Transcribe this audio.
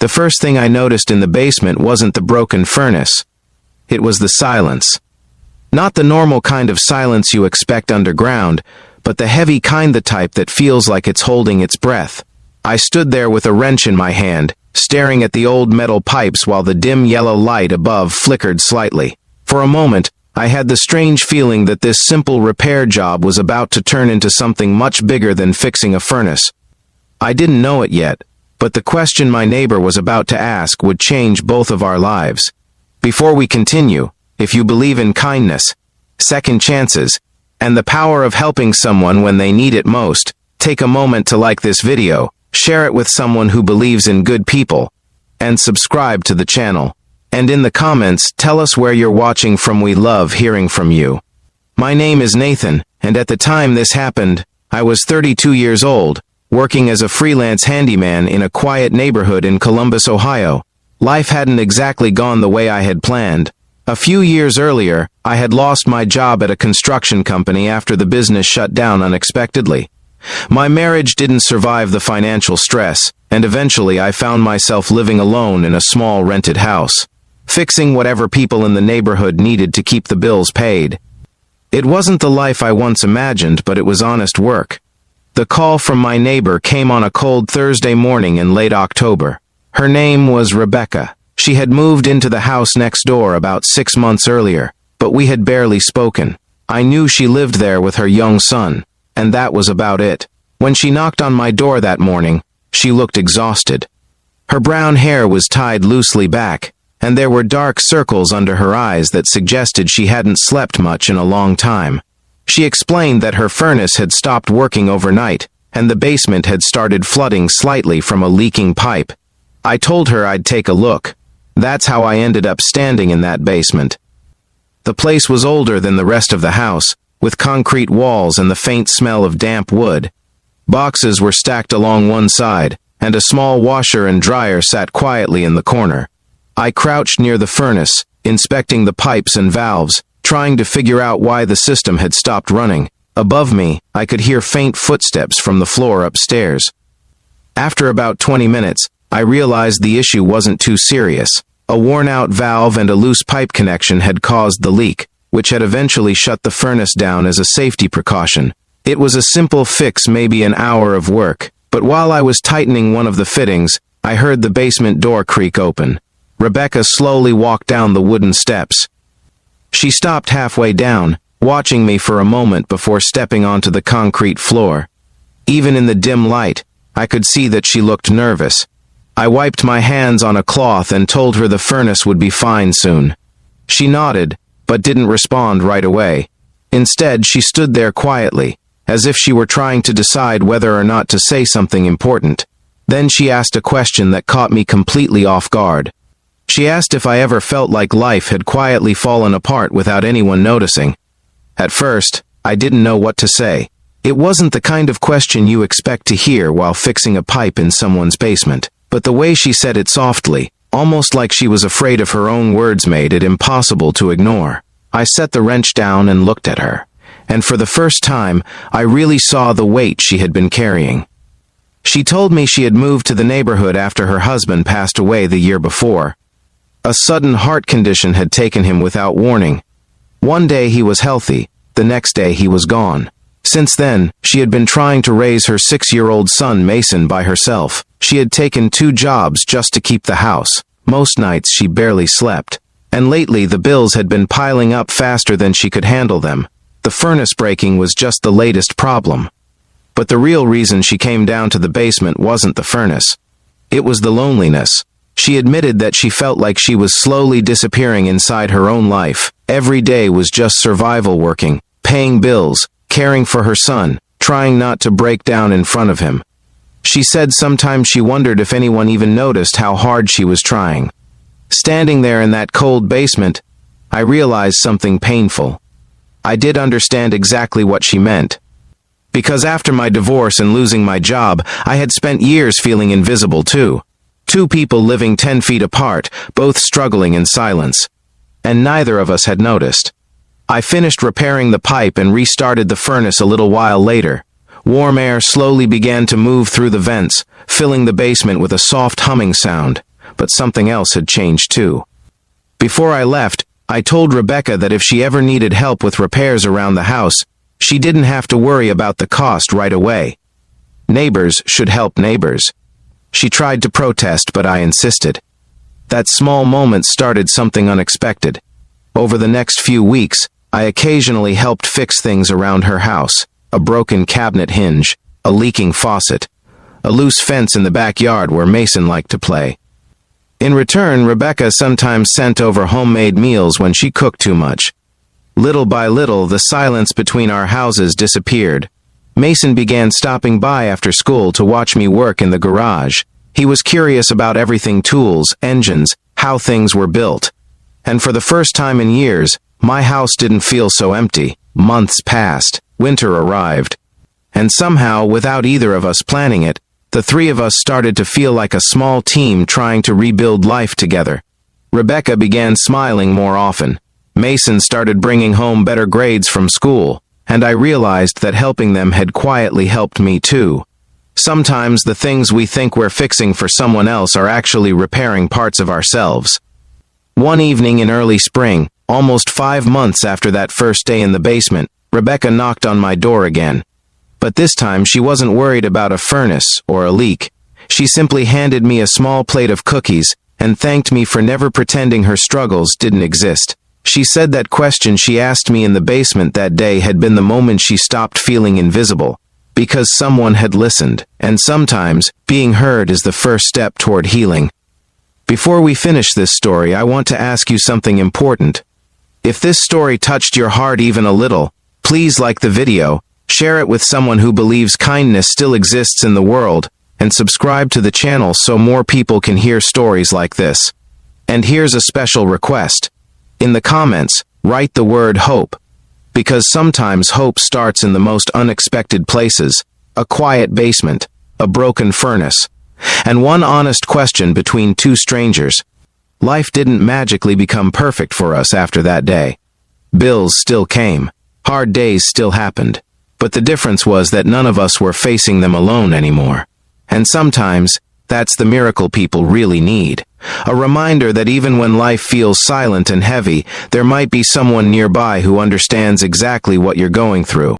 The first thing I noticed in the basement wasn't the broken furnace. It was the silence. Not the normal kind of silence you expect underground, but the heavy kind, the type that feels like it's holding its breath. I stood there with a wrench in my hand, staring at the old metal pipes while the dim yellow light above flickered slightly. For a moment, I had the strange feeling that this simple repair job was about to turn into something much bigger than fixing a furnace. I didn't know it yet, but the question my neighbor was about to ask would change both of our lives. Before we continue, if you believe in kindness, second chances, and the power of helping someone when they need it most, take a moment to like this video, share it with someone who believes in good people, and subscribe to the channel. And in the comments, tell us where you're watching from. We love hearing from you. My name is Nathan, and at the time this happened, I was 32 years old, working as a freelance handyman in a quiet neighborhood in Columbus, Ohio. Life hadn't exactly gone the way I had planned. A few years earlier, I had lost my job at a construction company after the business shut down unexpectedly. My marriage didn't survive the financial stress, and eventually I found myself living alone in a small rented house, fixing whatever people in the neighborhood needed to keep the bills paid. It wasn't the life I once imagined, but it was honest work. The call from my neighbor came on a cold Thursday morning in late October. Her name was Rebecca. She had moved into the house next door about 6 months earlier, but we had barely spoken. I knew she lived there with her young son, and that was about it. When she knocked on my door that morning, she looked exhausted. Her brown hair was tied loosely back, and there were dark circles under her eyes that suggested she hadn't slept much in a long time. She explained that her furnace had stopped working overnight, and the basement had started flooding slightly from a leaking pipe. I told her I'd take a look. That's how I ended up standing in that basement. The place was older than the rest of the house, with concrete walls and the faint smell of damp wood. Boxes were stacked along one side, and a small washer and dryer sat quietly in the corner. I crouched near the furnace, inspecting the pipes and valves, trying to figure out why the system had stopped running. Above me, I could hear faint footsteps from the floor upstairs. After about 20 minutes, I realized the issue wasn't too serious. A worn-out valve and a loose pipe connection had caused the leak, which had eventually shut the furnace down as a safety precaution. It was a simple fix, maybe an hour of work, but while I was tightening one of the fittings, I heard the basement door creak open. Rebecca slowly walked down the wooden steps. She stopped halfway down, watching me for a moment before stepping onto the concrete floor. Even in the dim light, I could see that she looked nervous. I wiped my hands on a cloth and told her the furnace would be fine soon. She nodded, but didn't respond right away. Instead, she stood there quietly, as if she were trying to decide whether or not to say something important. Then she asked a question that caught me completely off guard. She asked if I ever felt like life had quietly fallen apart without anyone noticing. At first, I didn't know what to say. It wasn't the kind of question you expect to hear while fixing a pipe in someone's basement, but the way she said it softly, almost like she was afraid of her own words, made it impossible to ignore. I set the wrench down and looked at her, and for the first time, I really saw the weight she had been carrying. She told me she had moved to the neighborhood after her husband passed away the year before. A sudden heart condition had taken him without warning. One day he was healthy, the next day he was gone. Since then, she had been trying to raise her 6-year-old son Mason by herself. She had taken 2 jobs just to keep the house. Most nights she barely slept. And lately the bills had been piling up faster than she could handle them. The furnace breaking was just the latest problem. But the real reason she came down to the basement wasn't the furnace. It was the loneliness. She admitted that she felt like she was slowly disappearing inside her own life. Every day was just survival, working, paying bills, caring for her son, trying not to break down in front of him. She said sometimes she wondered if anyone even noticed how hard she was trying. Standing there in that cold basement, I realized something painful. I did understand exactly what she meant. Because after my divorce and losing my job, I had spent years feeling invisible too. 2 people living 10 feet apart, both struggling in silence. And neither of us had noticed. I finished repairing the pipe and restarted the furnace a little while later. Warm air slowly began to move through the vents, filling the basement with a soft humming sound. but something else had changed too. Before I left, I told Rebecca that if she ever needed help with repairs around the house, she didn't have to worry about the cost right away. Neighbors should help neighbors. She tried to protest, but I insisted. That small moment started something unexpected. Over the next few weeks, I occasionally helped fix things around her house: a broken cabinet hinge, a leaking faucet, a loose fence in the backyard where Mason liked to play. In return, Rebecca sometimes sent over homemade meals when she cooked too much. Little by little, the silence between our houses disappeared. Mason began stopping by after school to watch me work in the garage. He was curious about everything: tools, engines, how things were built. And for the first time in years, my house didn't feel so empty. Months passed. Winter arrived. And somehow, without either of us planning it, the three of us started to feel like a small team trying to rebuild life together. Rebecca began smiling more often. Mason started bringing home better grades from school, and I realized that helping them had quietly helped me too. Sometimes the things we think we're fixing for someone else are actually repairing parts of ourselves. One evening in early spring, almost 5 months after that first day in the basement, Rebecca knocked on my door again. But this time she wasn't worried about a furnace or a leak. She simply handed me a small plate of cookies and thanked me for never pretending her struggles didn't exist. She said that question she asked me in the basement that day had been the moment she stopped feeling invisible, because someone had listened, and sometimes being heard is the first step toward healing. Before we finish this story, I want to ask you something important. If this story touched your heart even a little, please like the video, share it with someone who believes kindness still exists in the world, and subscribe to the channel so more people can hear stories like this. And here's a special request. In the comments, write the word hope, because sometimes hope starts in the most unexpected places: a quiet basement, a broken furnace, and one honest question between two strangers. Life didn't magically become perfect for us after that day. Bills still came. Hard days still happened. But the difference was that none of us were facing them alone anymore. And sometimes, that's the miracle people really need. A reminder that even when life feels silent and heavy, there might be someone nearby who understands exactly what you're going through.